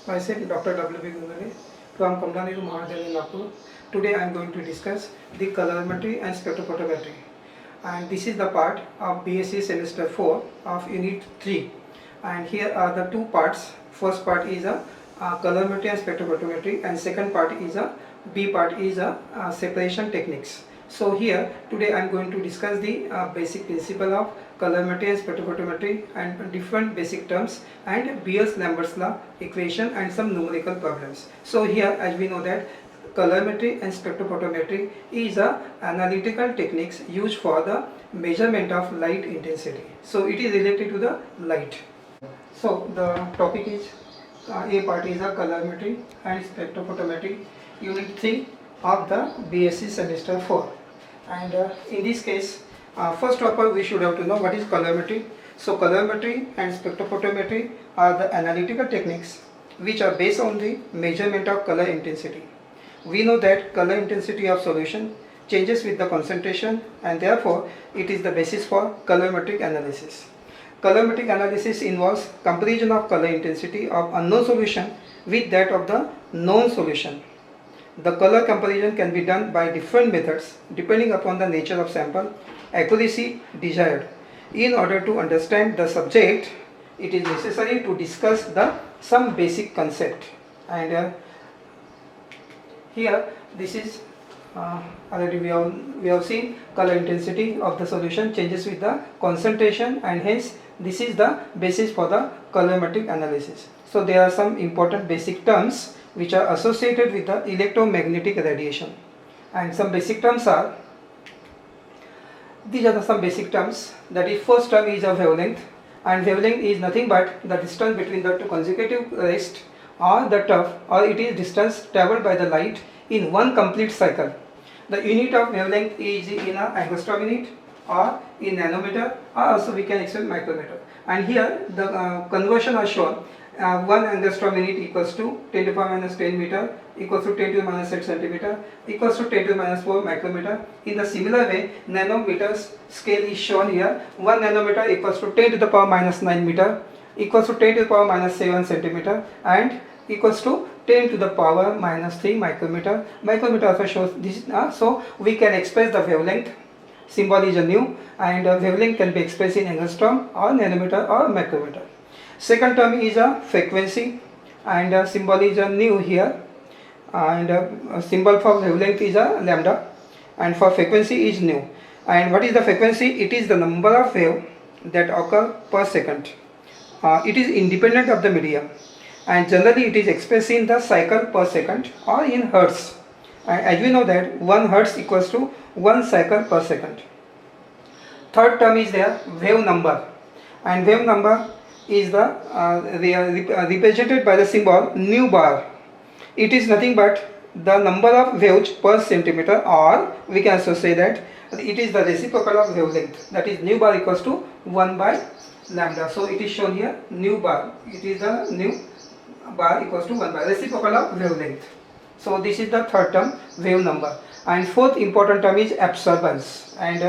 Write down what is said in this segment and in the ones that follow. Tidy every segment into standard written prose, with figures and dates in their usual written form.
Myself, Dr. W. B. Gungale from Kamla Nehru Mahavidyalaya, Nagpur. Today I am going to discuss the colorimetry and spectrophotometry. And this is the part of BSc semester 4 of unit 3. And here are the two parts. First part is a colorimetry and spectrophotometry, and second part is a B part is a separation techniques. So here today I am going to discuss the basic principle of colorimetry and spectrophotometry and different basic terms and Beers-Lambert's law equation and some numerical problems. So here, as we know that colorimetry and spectrophotometry is a analytical techniques used for the measurement of light intensity. So it is related to the light. So the topic is A part is a colorimetry and spectrophotometry unit 3 of the BSc semester 4. And in this case, first of all we should have to know what is colorimetry. So colorimetry and spectrophotometry are the analytical techniques which are based on the measurement of color intensity. We know that color intensity of solution changes with the concentration, and therefore it is the basis for colorimetric analysis. Colorimetric analysis involves comparison of color intensity of unknown solution with that of the known solution. The color comparison can be done by different methods depending upon the nature of sample, accuracy desired. In order to understand the subject, it is necessary to discuss some basic concept. And here this is already we have seen color intensity of the solution changes with the concentration, and hence this is the basis for the colorimetric analysis. So there are some important basic terms which are associated with the electromagnetic radiation, and some basic terms are, these are some basic terms. That is, first term is a wavelength, and wavelength is nothing but the distance between the two consecutive rays or the turf, or it is distance traveled by the light in one complete cycle. The unit of wavelength is in a angstrom unit or in nanometer, or also we can express micrometer. And here the conversion are shown. 1 angstrom unit equals to 10 to the power minus 10 meter equals to 10 to the minus 8 centimeter equals to 10 to the minus 4 micrometer. In the similar way, nanometers scale is shown here. 1 nanometer equals to 10 to the power minus 9 meter equals to 10 to the power minus 7 centimeter and equals to 10 to the power minus 3 micrometer. Micrometer also shows this. So we can express the wavelength. Symbol is a nu, and wavelength can be expressed in angstrom or nanometer or micrometer. Second term is a frequency, and symbol is a nu here, and symbol for wavelength is a lambda, and for frequency is nu. And what is the frequency? It is the number of wave that occur per second. It is independent of the medium, and generally it is expressed in the cycle per second or in hertz. And as we know that 1 hertz equals to 1 cycle per second. Third term is there, wave number, and wave number is represented by the symbol nu bar. It is nothing but the number of waves per centimeter, or we can also say that it is the reciprocal of wavelength. That is, nu bar equals to 1 by lambda. So it is shown here, nu bar. It is the nu bar equals to 1 by reciprocal of wavelength. So this is the third term, wave number. And fourth important term is absorbance, and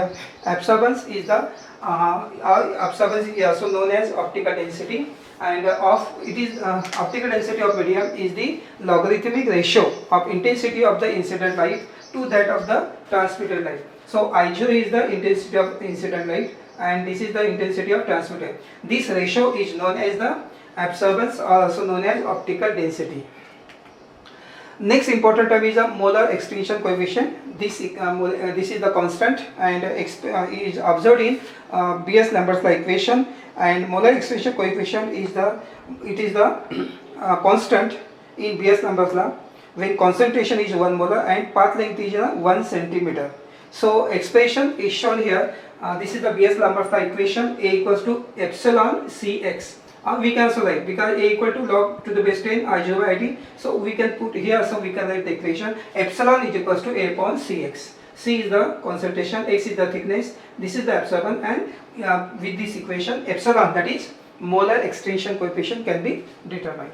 absorbance is the absorbance is also known as optical density, and optical density of medium is the logarithmic ratio of intensity of the incident light to that of the transmitted light. So I0 is the intensity of incident light, and this is the intensity of transmitted. This ratio is known as the absorbance, or also known as optical density. Next important term is a molar extinction coefficient. This is the constant, and is observed in Beers-Lambert's law equation. And molar extinction coefficient is the constant in Beers-Lambert's law when concentration is 1 molar and path length is 1 centimeter. So expression is shown here. This is the Beers-Lambert's law equation. A equals to epsilon Cx. We can also write, because A equal to log to the base 10 I0 by IT. So we can put here, so we can write the equation epsilon is equals to A upon Cx. C is the concentration, X is the thickness, this is the absorbance, and with this equation epsilon, that is molar extinction coefficient, can be determined.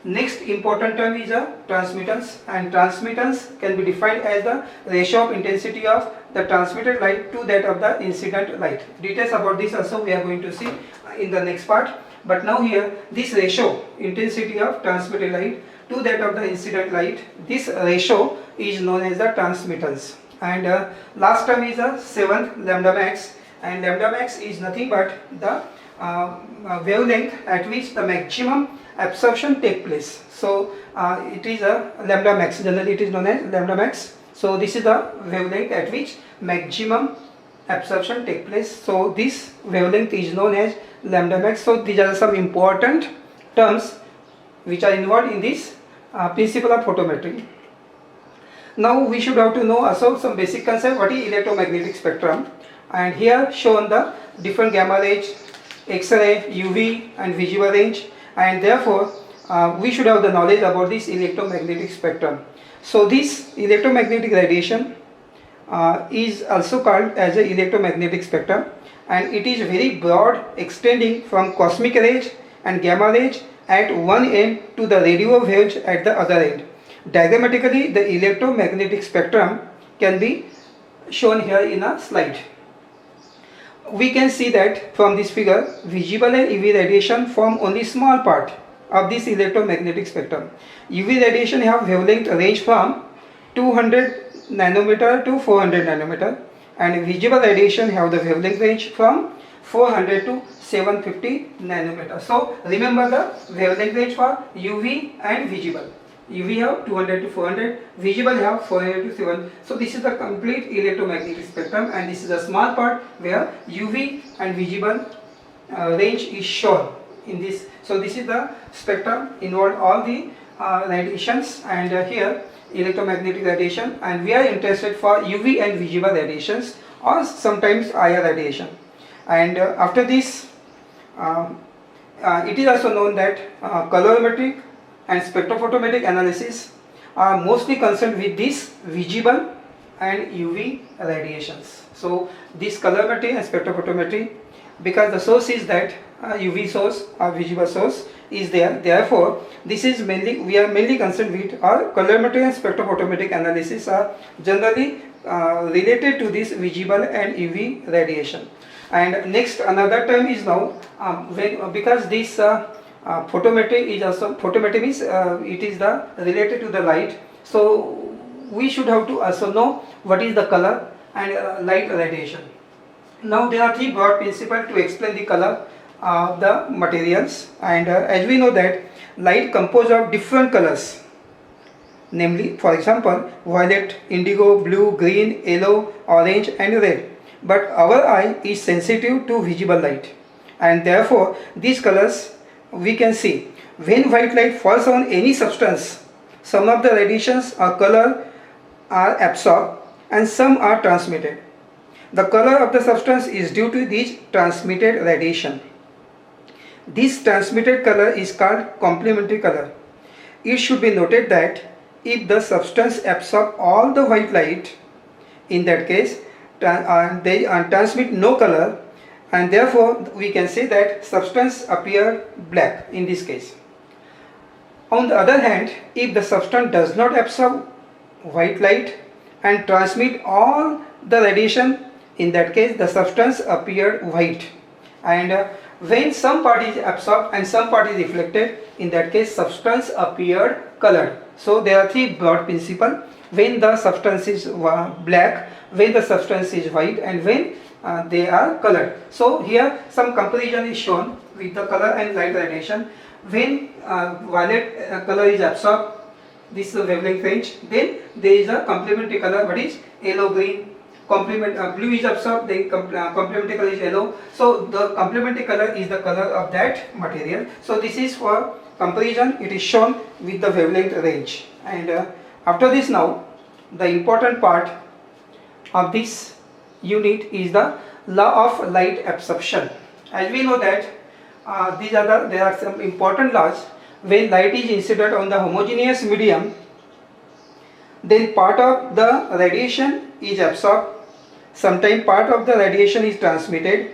Next important term is a transmittance, and transmittance can be defined as the ratio of intensity of the transmitted light to that of the incident light. Details about this also we are going to see in the next part. But now here this ratio, intensity of transmitted light to that of the incident light, this ratio is known as the transmittance. And last term is the 7th lambda max, and lambda max is nothing but the wavelength at which the maximum absorption take place. So it is a lambda max, generally it is known as lambda max. So this is the wavelength at which maximum absorption take place. So this wavelength is known as lambda max. So these are some important terms which are involved in this principle of photometry. Now we should have to know also some basic concept what is electromagnetic spectrum, and here shown the different gamma rays, X-ray, UV and visible range, and therefore we should have the knowledge about this electromagnetic spectrum. So this electromagnetic radiation is also called as a electromagnetic spectrum, and it is very broad, extending from cosmic rays and gamma rays at one end to the radio waves at the other end. Diagrammatically, the electromagnetic spectrum can be shown here in a slide. We can see that from this figure, visible and UV radiation form only small part of this electromagnetic spectrum. UV radiation have wavelength range from 200 nanometer to 400 nanometer, and visible radiation have the wavelength range from 400 to 750 nanometer. So remember the wavelength range for UV and visible. UV have 200 to 400, visible have 400 to 700. So this is the complete electromagnetic spectrum, and this is a small part where UV and visible range is shown in this. So this is the spectrum involved all the radiations, and here electromagnetic radiation, and we are interested for UV and visible radiations or sometimes IR radiation. And after this it is also known that colorimetric and spectrophotometric analysis are mostly concerned with this visible and UV radiations. So this colorimetry and spectrophotometry, because the source is that UV source or visible source is there, therefore this is mainly, we are mainly concerned with, our colorimetry and spectrophotometric analysis are generally related to this visible and UV radiation. And next another term is now because this photometry is also, photometry means it is the related to the light, so we should have to also know what is the color and light radiation. Now there are three broad principles to explain the color of the materials, and as we know that light composed of different colors, namely for example violet, indigo, blue, green, yellow, orange and red, but our eye is sensitive to visible light, and therefore these colors we can see. When white light falls on any substance, some of the radiations or color are absorbed and some are transmitted. The color of the substance is due to this transmitted radiation. This transmitted color is called complementary color. It should be noted that if the substance absorbs all the white light, in that case they transmit no color, and therefore we can say that substance appear black in this case. On the other hand, if the substance does not absorb white light and transmit all the radiation, in that case the substance appeared white, and when some part is absorbed and some part is reflected, in that case substance appeared colored. So there are three broad principles: when the substance is black, when the substance is white, and when they are colored. So here some comparison is shown with the color and light radiation. When violet color is absorbed, this is the wavelength range, then there is a complementary color, what is yellow, green. Blue is absorbed, then complementary color is yellow. So the complementary color is the color of that material. So this is for comparison, it is shown with the wavelength range. And after this, now the important part of this unit is the law of light absorption. As we know that there are some important laws. When light is incident on the homogeneous medium, then part of the radiation is absorbed, sometimes part of the radiation is transmitted,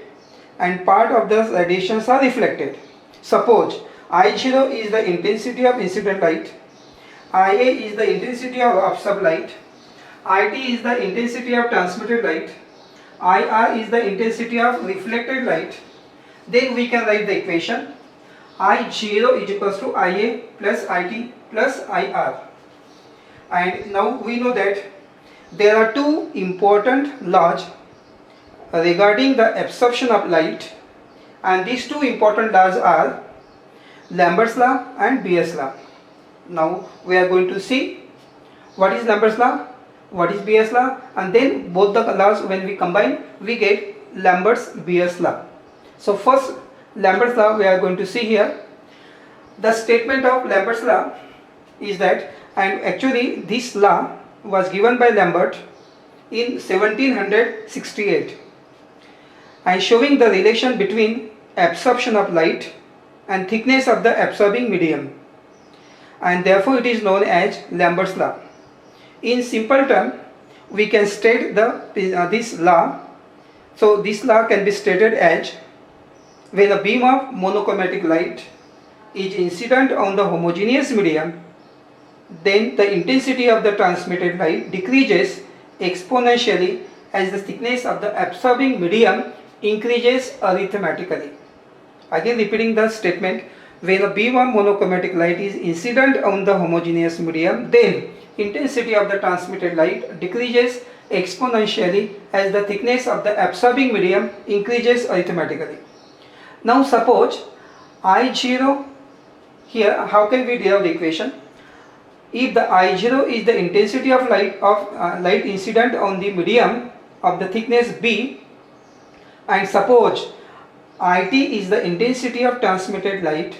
and part of the radiations are reflected. Suppose I0 is the intensity of incident light, IA is the intensity of absorbed light, IT is the intensity of transmitted light, IR is the intensity of reflected light. Then we can write the equation. I0 is equals to IA plus IT plus IR. And now we know that there are two important laws regarding the absorption of light, and these two important laws are Lambert's law and BS law. Now we are going to see what is Lambert's law, what is BS law, and then both the laws when we combine we get Lambert's BS law. So first Lambert's law we are going to see here. The statement of Lambert's law is that, and actually this law was given by Lambert in 1768, and showing the relation between absorption of light and thickness of the absorbing medium, and therefore it is known as Lambert's law. In simple term we can state this law. So this law can be stated as, when a beam of monochromatic light is incident on the homogeneous medium, then the intensity of the transmitted light decreases exponentially as the thickness of the absorbing medium increases arithmetically. Again repeating the statement, when a beam of monochromatic light is incident on the homogeneous medium, then intensity of the transmitted light decreases exponentially as the thickness of the absorbing medium increases arithmetically. Now suppose I0, here how can we derive the equation? If the I0 is the intensity of light incident on the medium of the thickness B, and suppose IT is the intensity of transmitted light,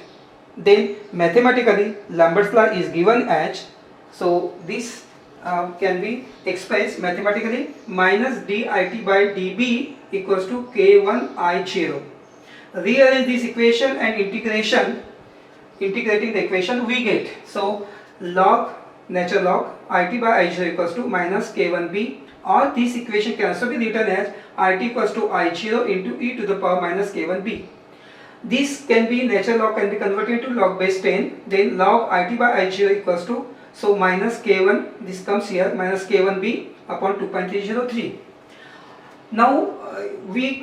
then mathematically Lambert's law is given as, so this can be expressed mathematically, minus dIT by dB equals to K1 I0. Rearrange this equation and integrating the equation we get, so natural log IT by I0 equals to minus K1B, or this equation can also be written as IT equals to I0 into e to the power minus K1B. This can be, natural log can be converted to log base 10, then log IT by I0 equals to, so minus K1, this comes here, minus K1B upon 2.303. Now we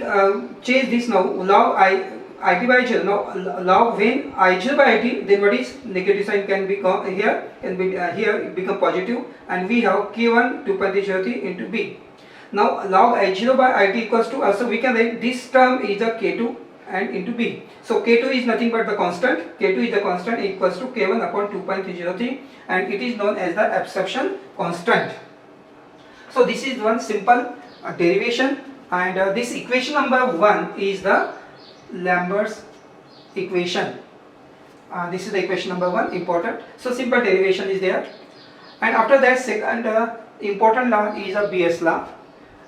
change this now, log IT by I0, now log when I0 by IT, then what is negative sign can be here, here it become positive, and we have K1 2.303 into B. Now log I0 by IT equals to, also we can write this term is a K2 and into B. So K2 is nothing but the constant, K2 is the constant equals to K1 upon 2.303, and it is known as the absorption constant. So this is one simple derivation, and this equation number 1 is the Lambert's equation. This is the equation number 1, important. So simple derivation is there, and after that second important law is a BS law.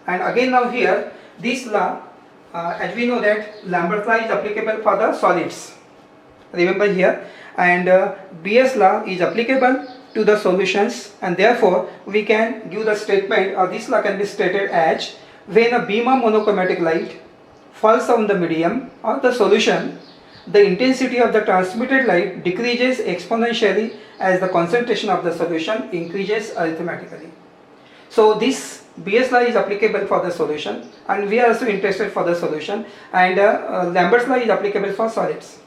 And again now here this law, as we know that Lambert's law is applicable for the solids, remember here, and BS law is applicable to the solutions, and therefore we can give the statement, or this law can be stated as, when a beam of monochromatic light falls on the medium or the solution, the intensity of the transmitted light decreases exponentially as the concentration of the solution increases arithmetically. So this BS law is applicable for the solution, and we are also interested for the solution, and Lambert's law is applicable for solids.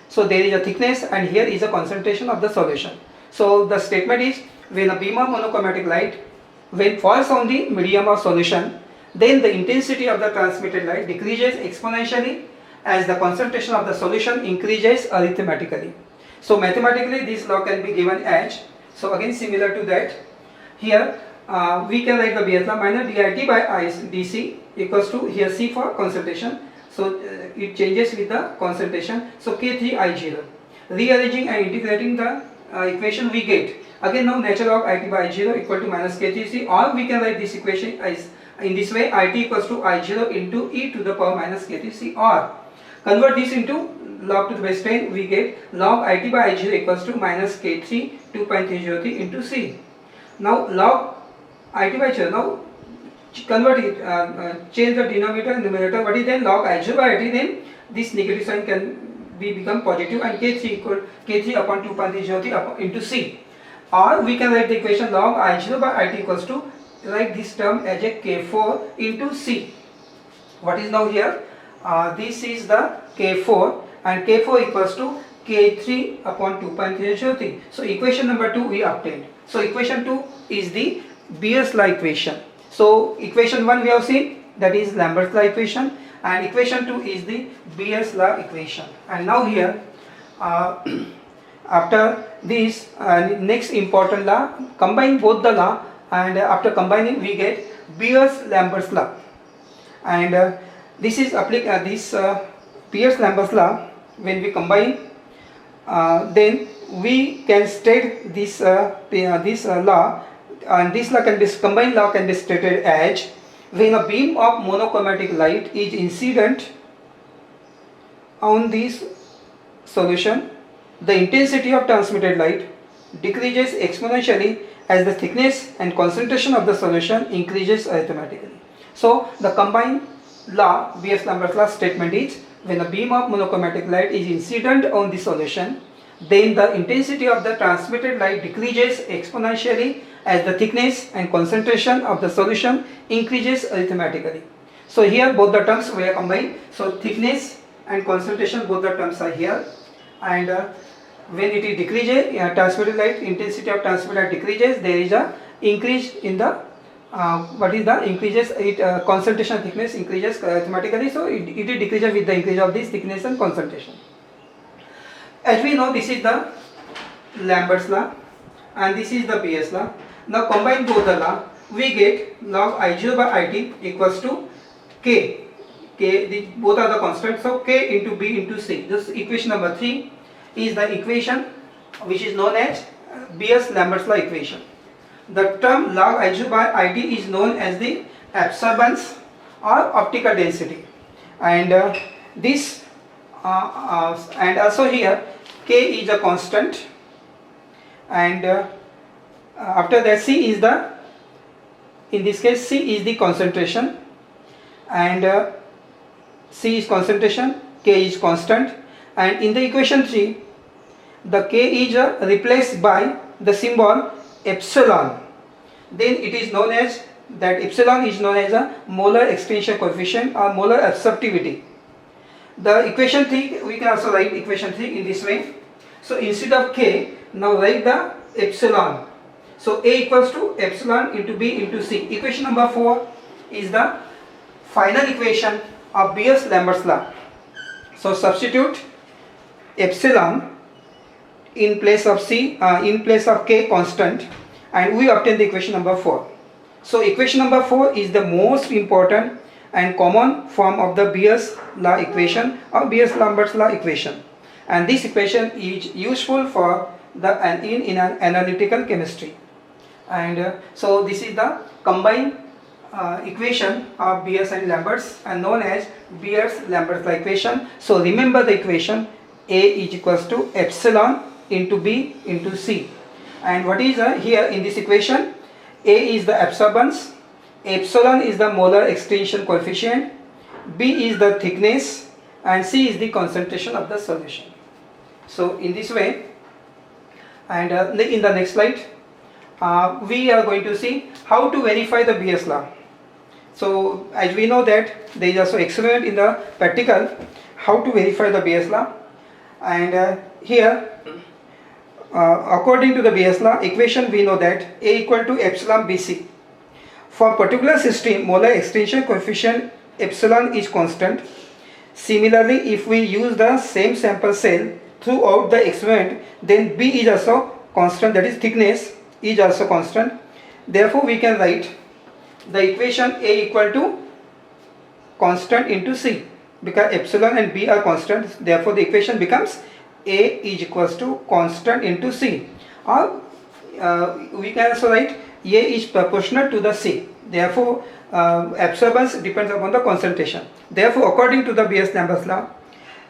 So there is a thickness and here is a concentration of the solution. So the statement is, when a beam of monochromatic light when falls on the medium or solution, then the intensity of the transmitted light decreases exponentially as the concentration of the solution increases arithmetically. So mathematically this law can be given as, so again similar to that, here we can write the BS law, minus dIT by dC equals to, here C for concentration, so it changes with the concentration, so K3 I0. Rearranging and integrating the equation we get, again now natural log IT by I0 equal to minus K3C, or we can write this equation as in this way, IT equals to I0 into e to the power minus K3C, or convert this into log to the base 10, we get log IT by I0 equals to minus K3 2.303 into C. Now log IT by I0, now convert it, change the denominator and numerator, what is then log I0 by IT, then this negative sign can become positive, and K3 equal K3 upon 2.303 into C. Or we can write the equation log I0 by IT equals to, write this term as a K4 into C. What is now here? This is the K4, and K4 equals to K3 upon 2.303. So equation number 2 we obtained. So equation 2 is the Beer's law equation. So equation 1 we have seen, that is Lambert's law equation, and equation 2 is the Beer's law equation. And now here after this next important law, combine both the law, and after combining we get Beer's-Lambert's law. And this is Beer's-Lambert's law. When we combine, then we can state this law, and this law can be combined law can be stated as, when a beam of monochromatic light is incident on this solution, the intensity of transmitted light decreases exponentially as the thickness and concentration of the solution increases arithmetically. So the combined law, Beer's-Lambert's law statement is, when a beam of monochromatic light is incident on the solution, then the intensity of the transmitted light decreases exponentially as the thickness and concentration of the solution increases arithmetically. So here both the terms were combined. So thickness and concentration, both the terms are here, and when it is decreases, transmitted light, intensity of transmitted light decreases, there is a increase in the concentration, thickness increases arithmetically. So it decreases with the increase of this thickness and concentration. As we know, this is the Lambert's law and this is the Beer's law. Now combine both the law, we get log I0 by IT equals to K. Both are the constants, so K into B into C. This equation number 3 is the equation which is known as Beer's-Lambert's law equation. The term log I0 by IT is known as the absorbance or optical density, and and also here K is a constant, and after that C is the, in this case C is the concentration, and C is concentration, K is constant, and in the equation 3 the K is replaced by the symbol epsilon. Then it is known as, that epsilon is known as a molar extension coefficient or molar absorptivity. The equation 3, we can also write equation 3 in this way. So instead of K, now write the epsilon. So A equals to epsilon into B into C. Equation number 4 is the final equation of Beer's-Lambert's law. So substitute epsilon in place of C, in place of K constant, and we obtain the equation number 4. So equation number 4 is the most important and common form of the Beer's law equation or Beer's-Lambert's law equation, and this equation is useful for the in analytical chemistry. And so this is the combined equation of Beer's and Lambert's, and known as Beer's-Lambert's law equation. So remember the equation: A is equals to epsilon into B into C. And what is here in this equation? A is the absorbance, epsilon is the molar extension coefficient, B is the thickness, and C is the concentration of the solution. So in this way, and in the next slide we are going to see how to verify the Beer's law. So as we know that there is also experiment in the practical how to verify the Beer's law, and here according to the Beer's law equation we know that A equal to epsilon BC. For particular system, molar extension coefficient epsilon is constant. Similarly, if we use the same sample cell throughout the experiment, then B is also constant, that is thickness is also constant. Therefore we can write the equation A equal to constant into C, because epsilon and B are constant. Therefore the equation becomes A is equals to constant into C, or we can also write A is proportional to the C. Therefore absorbance depends upon the concentration. Therefore according to the Beer's-Lambert's law,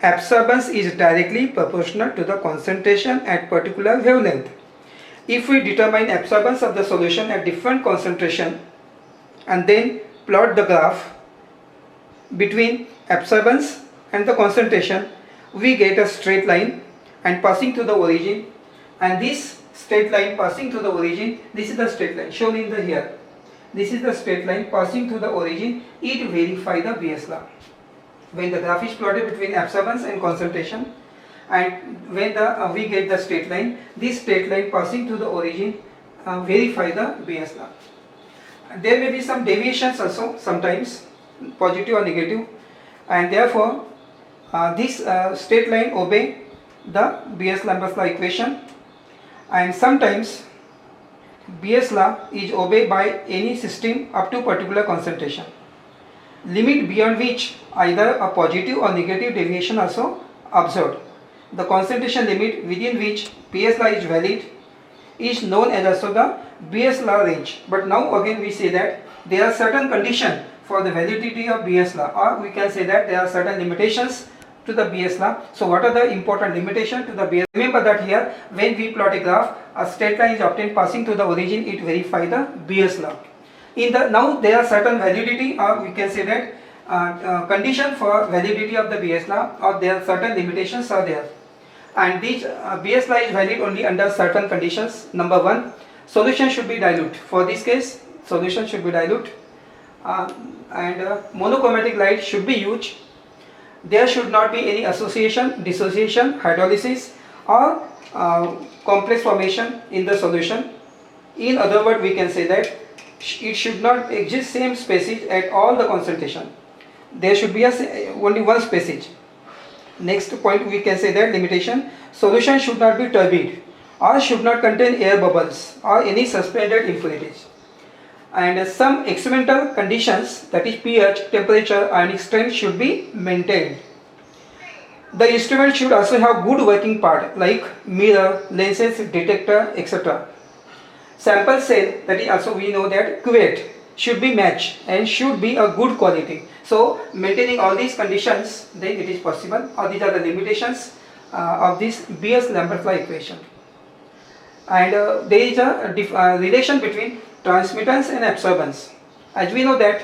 absorbance is directly proportional to the concentration at particular wavelength. If we determine absorbance of the solution at different concentration and then plot the graph between absorbance and the concentration, we get a straight line and passing through the origin, and this straight line passing through the origin, this is the straight line shown in the here. This is the straight line passing through the origin. It verifies the Beer's law. When the graph is plotted between absorbance and concentration, and when we get the straight line, this straight line passing to the origin verify the BS law. There may be some deviations also, sometimes positive or negative, and therefore this straight line obey the Beer-Lambert's law equation, and sometimes BS law is obeyed by any system up to particular concentration. Limit beyond which either a positive or negative deviation also observed. The concentration limit within which BS law is valid is known as also the BS law range. But now again we say that there are certain conditions for the validity of BS law, or we can say that there are certain limitations to the BS law. So what are the important limitations to the BS? Remember that here when we plot a graph, a straight line is obtained passing to the origin, it verifies the BS law. Now there are certain validity, or we can say that condition for validity of the BS law, or there are certain limitations are there, and this BS law is valid only under certain conditions. Number one, solution should be dilute. For this case, solution should be dilute, and monochromatic light should be used. There should not be any association, dissociation, hydrolysis, or complex formation in the solution. In other words, we can say that it should not exist same species at all the concentration. There should be only one species. Next point, we can say that limitation, solution should not be turbid or should not contain air bubbles or any suspended impurities. And some experimental conditions, that is pH, temperature, ionic strength, should be maintained. The instrument should also have good working part like mirror, lenses, detector, etc. Sample cell, that is also we know that cuvette, should be matched and should be a good quality. So maintaining all these conditions, then it is possible, or these are the limitations of this Beer-Lambert's law equation. And there is a relation between transmittance and absorbance. As we know that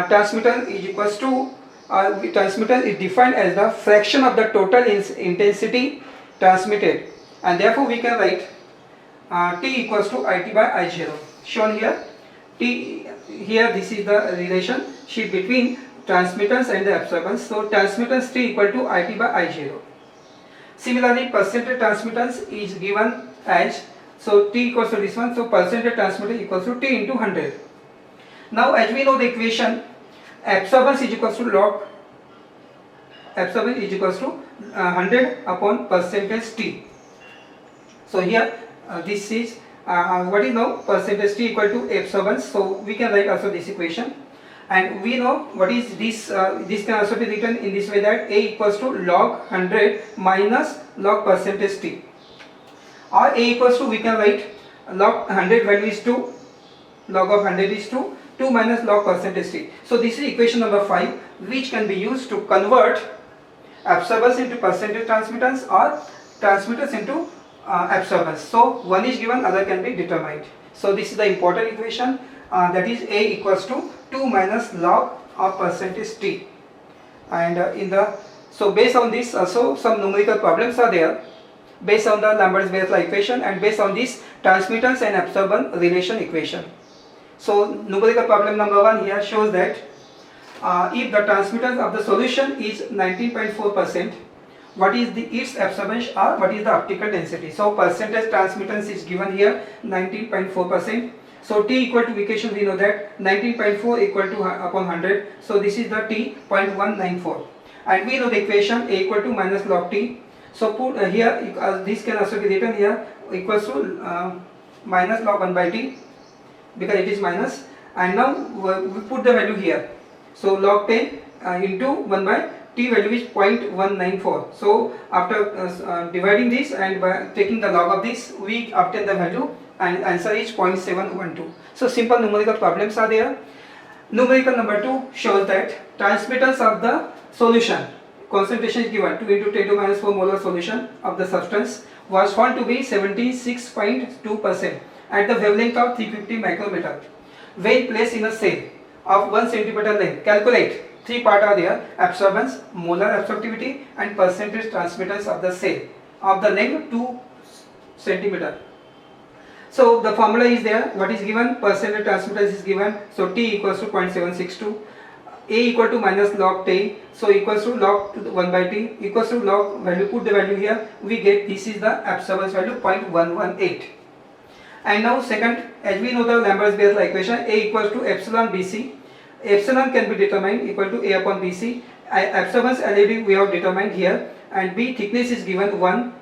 transmittance is equals to transmittance is defined as the fraction of the total intensity transmitted, and therefore we can write T equals to IT by I0. Shown here, T here, this is the relationship between transmittance and the absorbance. So transmittance T equal to IT by I0. Similarly, percentage transmittance is given as, so T equals to this one, so percentage transmittance equals to T into 100. Now as we know the equation, absorbance is equals to log, absorbance is equals to 100 upon percentage T. So here this is what is now percentage T equal to absorbance. So we can write also this equation, and we know what is this. This can also be written in this way, that A equals to log 100 minus log percentage T, or A equals to, we can write log 100 value is 2, log of 100 is 2, 2 minus log percentage T. So this is equation number 5, which can be used to convert absorbance into percentage transmittance or transmittance into absorbance. So one is given, other can be determined. So this is the important equation, that is A equals to 2 minus log of percentage T. And so based on this also some numerical problems are there based on the Lambert's law equation and based on this transmittance and absorbance relation equation. So numerical problem number 1 here shows that if the transmittance of the solution is 19.4%, what is its absorbance, or what is the optical density? So percentage transmittance is given here 19.4%. So T equal to equation, we know that 19.4 equal to upon 100. So this is the T 0.194, and we know the equation A equal to minus log T. So put here this can also be written here equals to minus log 1 by T, because it is minus, and now we put the value here. So log 10 into 1 by T value is 0.194. So after dividing this and by taking the log of this, we obtain the value, and answer is 0.712. So simple numerical problems are there. Numerical number 2 shows that transmittance of the solution, concentration is given 2 into 10 to minus 4 molar solution of the substance, was found to be 76.2% at the wavelength of 350 micrometer when placed in a cell of 1 centimeter length. Calculate. 3 parts are there: absorbance, molar absorptivity, and percentage transmittance of the cell of the length 2 centimeter. So the formula is there. What is given? Percentage transmittance is given. So T equals to 0.762. A equal to minus log t, so equals to log 1 by t equals to log value, put the value here, we get this is the absorbance value 0.118. And now second, as we know the Lamberts-Beer's equation, A equals to epsilon BC. Epsilon can be determined equal to A upon BC. Absorbance LED we have determined here, and B thickness is given 1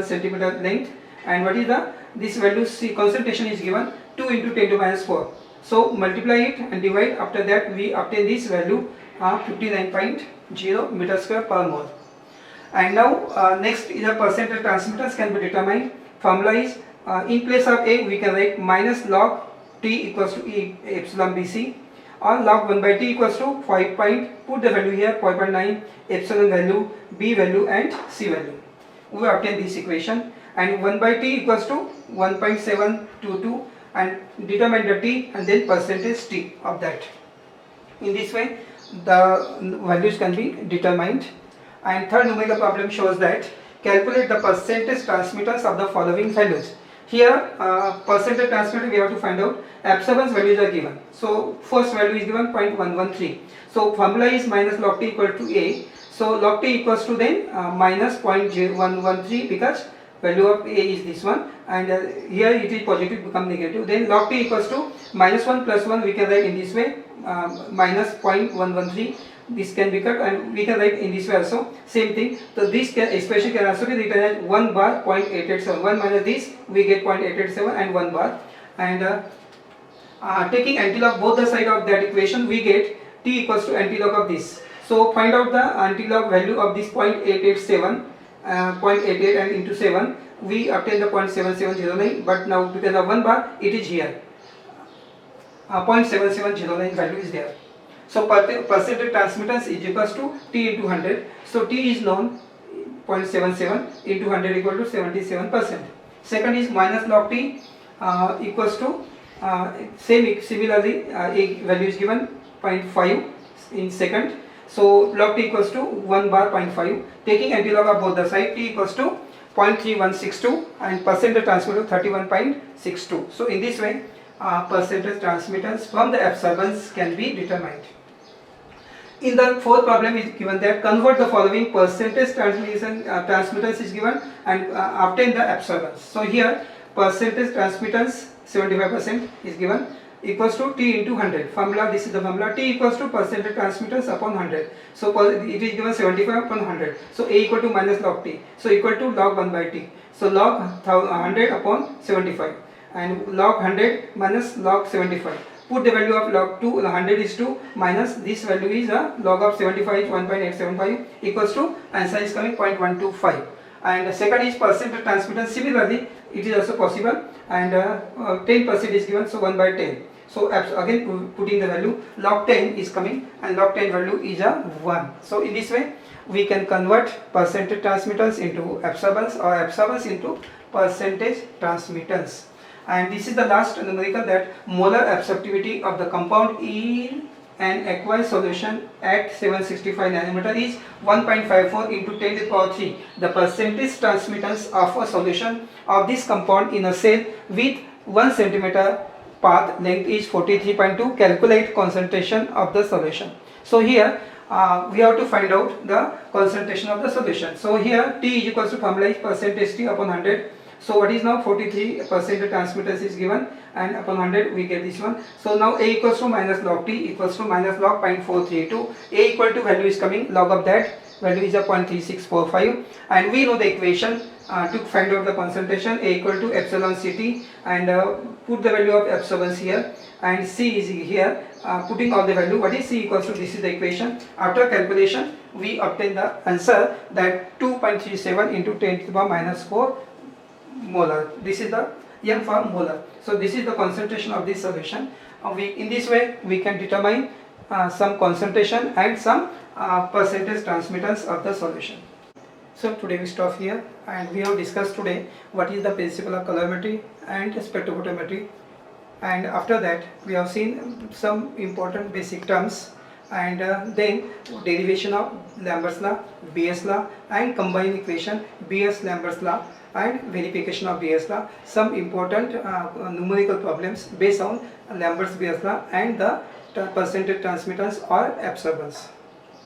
centimeter length, and what is the this value C concentration is given 2 into 10 to minus 4. So multiply it and divide. After that we obtain this value 59.0 meter square per mole. And now next is a percentage transmittance can be determined. Formula is in place of A we can write minus log T equals to E epsilon BC, or log 1 by T equals to 5 point, put the value here 5.9, epsilon value, B value and C value. We obtain this equation, and 1 by T equals to 1.722, and determine the T and then percentage T of that. In this way the values can be determined. And third numerical problem shows that calculate the percentage transmittance of the following values. Here percentage transmittance we have to find out. Absorbance values are given. So first value is given 0.113. So formula is minus log T equal to A. So log T equals to then minus 0.113, because value of A is this one, and here it is positive become negative. Then log T equals to minus 1 plus 1 we can write in this way, minus 0.113. This can be cut and we can write in this way also, same thing. So this can expression can also be written as 1 bar 0.887. 1 minus this we get 0.887 and 1 bar. And taking antilog both the side of that equation we get T equals to antilog of this. So find out the antilog value of this 0.887, 0.88, and into 7 we obtain the 0.7709, but now because of 1 bar it is here, 0.7709 value is there. So percentage transmittance is equals to T into 100. So T is known, 0.77 into 100 equal to 77%. Second is minus log T equals to similarly A value is given 0.5 in second. So log T equals to 1 bar 0.5. Taking antilog of both the side, T equals to 0.3162 and percentage transmittance 31.62. So in this way percentage transmittance from the absorbance can be determined. In the fourth problem is given that convert the following percentage transmittance is given and obtain the absorbance. So here percentage transmittance 75% is given equals to T into 100. Formula, this is the formula, T equals to percentage transmittance upon 100. So it is given 75 upon 100. So A equal to minus log T. So equal to log 1 by T. So log 100 upon 75, and log 100 minus log 75. Put the value of log 2, 100 is 2, minus this value is log of 75 is 1.875 equals to, answer is coming 0.125. And the second is percentage transmittance. Similarly it is also possible, and 10% is given, so 1 by 10. So again putting the value, log 10 is coming and log 10 value is 1. So in this way we can convert percentage transmittance into absorbance or absorbance into percentage transmittance. And this is the last numerical, that molar absorptivity of the compound in an aqueous solution at 765 nanometer is 1.54 into 10 to the power 3. The percentage transmittance of a solution of this compound in a cell with 1 centimeter path length is 43.2. Calculate concentration of the solution. So here we have to find out the concentration of the solution. So here T is equals to, formula is percentage T upon 100. So what is now 43% transmittance is given, and upon 100 we get this one. So now A equals to minus log T equals to minus log 0.432. A equal to value is coming, log of that value is 0.3645, and we know the equation to find out the concentration. A equal to epsilon Ct, and put the value of absorbance here, and C is here, putting all the value. What is C equals to, this is the equation. After calculation we obtain the answer that 2.37 into 10 to the power minus 4 molar. This is the M for molar. So this is the concentration of this solution. In this way we can determine some concentration and some percentage transmittance of the solution. So today we stop here, and we have discussed today what is the principle of colorimetry and spectrophotometry, and after that we have seen some important basic terms, and then derivation of Lambert's law, Beer's law, and combined equation Beer's-Lambert's law, and verification of Beer's law, some important numerical problems based on Lambert's Beer's law and the percentage transmittance or absorbance.